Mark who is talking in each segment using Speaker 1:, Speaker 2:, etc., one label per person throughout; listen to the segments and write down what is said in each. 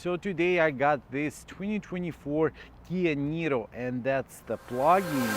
Speaker 1: So today I got this 2024 Kia Niro, and that's the plug-in.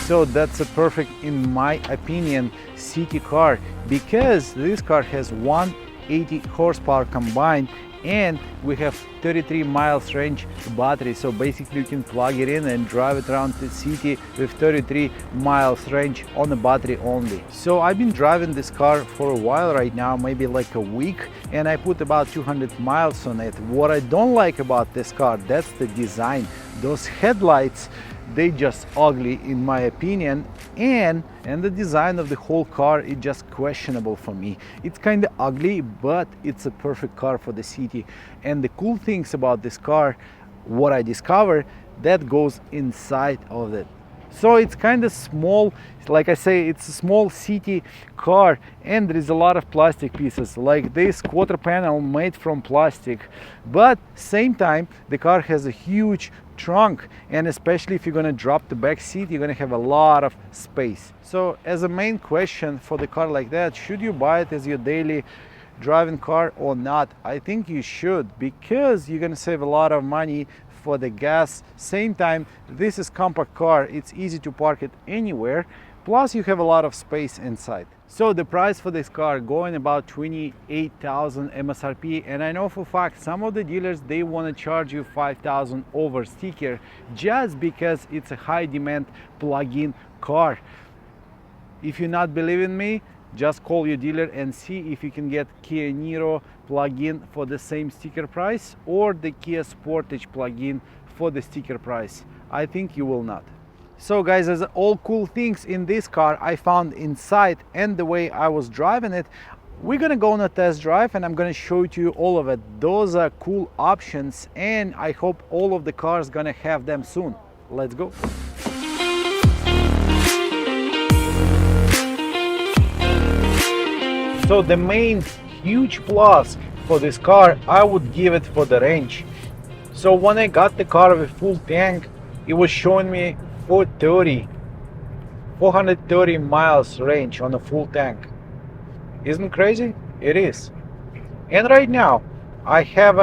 Speaker 1: So that's a perfect, in my opinion, city car, because this car has 180 horsepower combined and we have 33 miles range battery. So basically you can plug it in and drive it around the city with 33 miles range on the battery only. So I've been driving this car for a while right now, maybe like a week, and I put about 200 miles on it. What I don't like about this car, that's the design. Those headlights, they just ugly in my opinion, and the design of the whole car is just questionable for me. It's kind of ugly, but it's a perfect car for the city. And the cool things about this car, what I discovered, that goes inside of it. So it's kind of small, like I say, it's a small city car, and there is a lot of plastic pieces, like this quarter panel made from plastic. But same time, the car has a huge trunk, and especially if you're going to drop the back seat, you're going to have a lot of space. So as a main question for the car like that, should you buy it as your daily driving car or not? I think you should, because you're going to save a lot of money for the gas. Same time, this is compact car, it's easy to park it anywhere, plus you have a lot of space inside. So the price for this car going about 28,000 MSRP, and I know for a fact some of the dealers, they want to charge you 5,000 over sticker just because it's a high demand plug-in car. If you're not believing me, just call your dealer and see if you can get Kia Niro plug-in for the same sticker price or the Kia Sportage plug-in for the sticker price. I think you will not. So guys, there's all cool things in this car I found inside and the way I was driving it. We're gonna go on a test drive and I'm gonna show it to you all of it. Those are cool options, and I hope all of the cars gonna have them soon. Let's go. So the main huge plus for this car, I would give it for the range. So when I got the car with full tank, it was showing me 430 miles range on a full tank. Isn't crazy? It is. And right now I have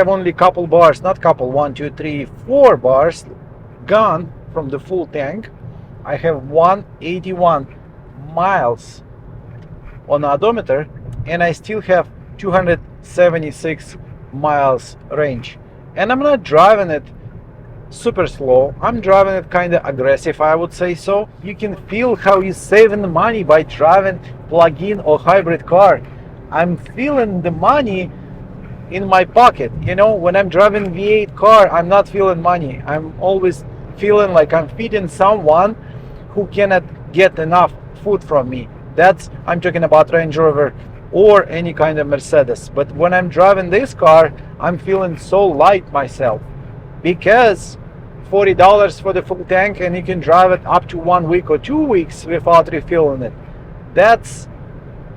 Speaker 1: only couple bars, not couple, 1, 2, 3, 4 bars gone from the full tank. I have 181 miles on the odometer, and I still have 276 miles range. And I'm not driving it super slow, I'm driving it kind of aggressive, I would say. So you can feel how you're saving the money by driving plug-in or hybrid car. I'm feeling the money in my pocket. You know, when I'm driving V8 car, I'm not feeling money. I'm always feeling like I'm feeding someone who cannot get enough food from me. That's, I'm talking about Range Rover or any kind of Mercedes. But when I'm driving this car, I'm feeling so light myself, because $40 for the full tank and you can drive it up to 1 week or 2 weeks without refilling it. That's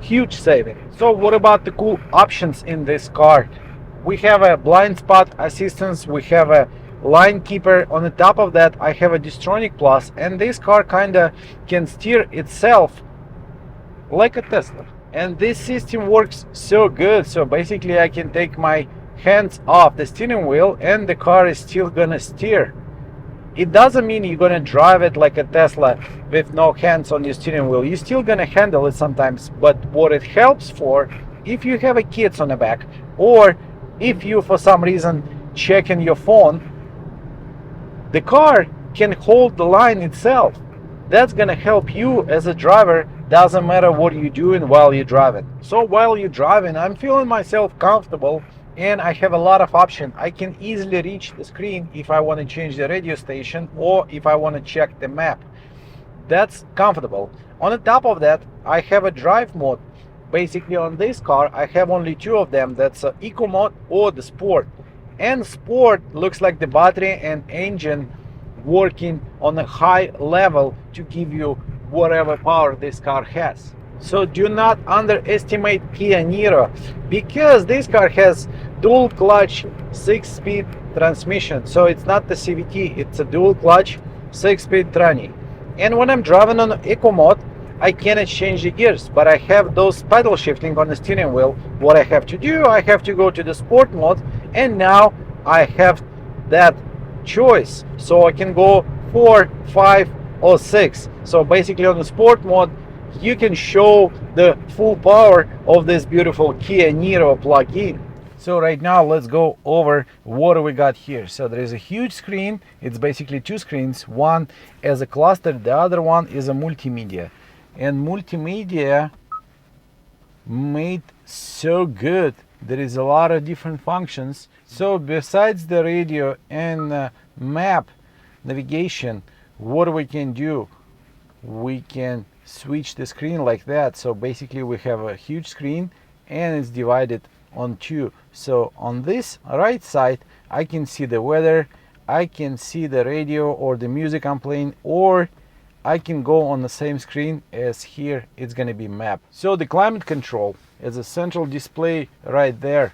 Speaker 1: huge saving. So what about the cool options in this car? We have a blind spot assistance, we have a line keeper. On the top of that, I have a Distronic Plus, and this car kinda can steer itself like a Tesla. And this system works so good. So basically I can take my hands off the steering wheel and the car is still gonna steer. It doesn't mean you're gonna drive it like a Tesla with no hands on your steering wheel. You're still gonna handle it sometimes, but what it helps for, if you have a kids on the back, or if you for some reason checking your phone, the car can hold the line itself. That's gonna help you as a driver. Doesn't matter what you're doing while you're driving. So while you're driving, I'm feeling myself comfortable, and I have a lot of options. I can easily reach the screen if I want to change the radio station or if I want to check the map. That's comfortable. On the top of that, I have a drive mode. Basically on this car, I have only 2 of them. That's Eco mode or the Sport. And Sport looks like the battery and engine working on a high level to give you whatever power this car has. So do not underestimate Kia Niro, because this car has dual clutch 6-speed transmission. So it's not the CVT, it's a dual clutch 6-speed tranny. And when I'm driving on eco mode, I cannot change the gears, but I have those paddle shifting on the steering wheel. What I have to do, I have to go to the sport mode, and now I have that choice. So I can go 4, 5 or 6. So basically on the sport mode, you can show the full power of this beautiful Kia Niro plug-in. So right now let's go over what do we got here. So there is a huge screen. It's basically two screens, one as a cluster, the other one is a multimedia. And multimedia made so good. There is a lot of different functions. So besides the radio and map navigation, what we can do, we can switch the screen like that. So basically we have a huge screen and it's divided on two. So on this right side I can see the weather, I can see the radio or the music I'm playing, or I can go on the same screen as here it's gonna be map. So the climate control is a central display right there.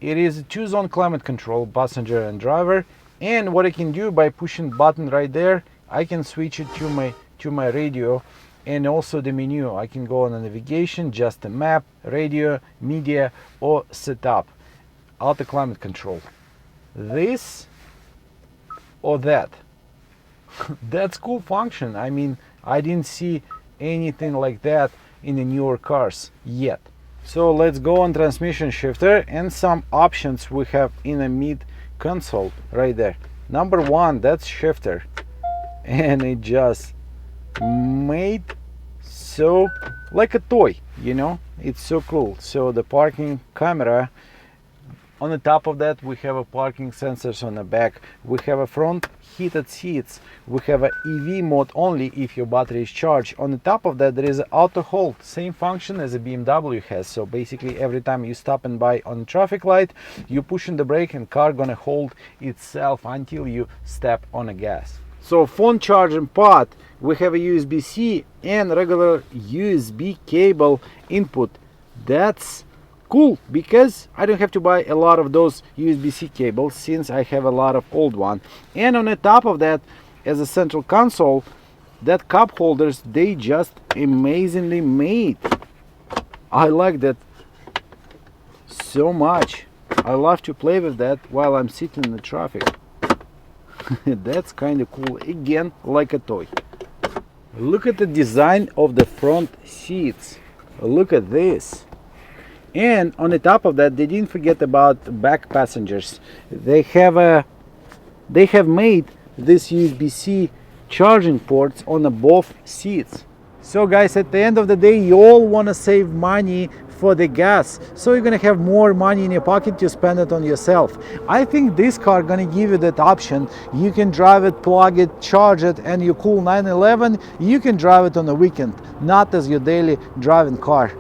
Speaker 1: It is a 2-zone climate control, passenger and driver, and what I can do by pushing button right there, I can switch it to my radio and also the menu. I can go on the navigation, just a map, radio, media, or setup, auto climate control, this or that. That's cool function. I mean, I didn't see anything like that in the newer cars yet. So let's go on transmission shifter and some options we have in a mid console right there. Number one, that's shifter, and it just made so like a toy, you know, it's so cool. So the parking camera, on the top of that we have a parking sensors on the back, we have a front heated seats, we have a EV mode only if your battery is charged. On the top of that there is an auto hold, same function as a BMW has. So basically every time you stop and by on traffic light, you pushing the brake and car gonna hold itself until you step on the gas. So phone charging port, we have a USB-C and regular USB cable input. That's cool because I don't have to buy a lot of those USB-C cables since I have a lot of old one. And on the top of that, as a central console, that cup holders, they just amazingly made. I like that so much. I love to play with that while I'm sitting in the traffic. That's kind of cool, again like a toy. Look at the design of the front seats, look at this. And on the top of that, they didn't forget about back passengers. They have made this USB-C charging ports on both seats. So guys, at the end of the day, you all want to save money for the gas, so you're gonna have more money in your pocket to spend it on yourself. I think this car gonna give you that option. You can drive it, plug it, charge it, and your cool 911, you can drive it on the weekend, not as your daily driving car.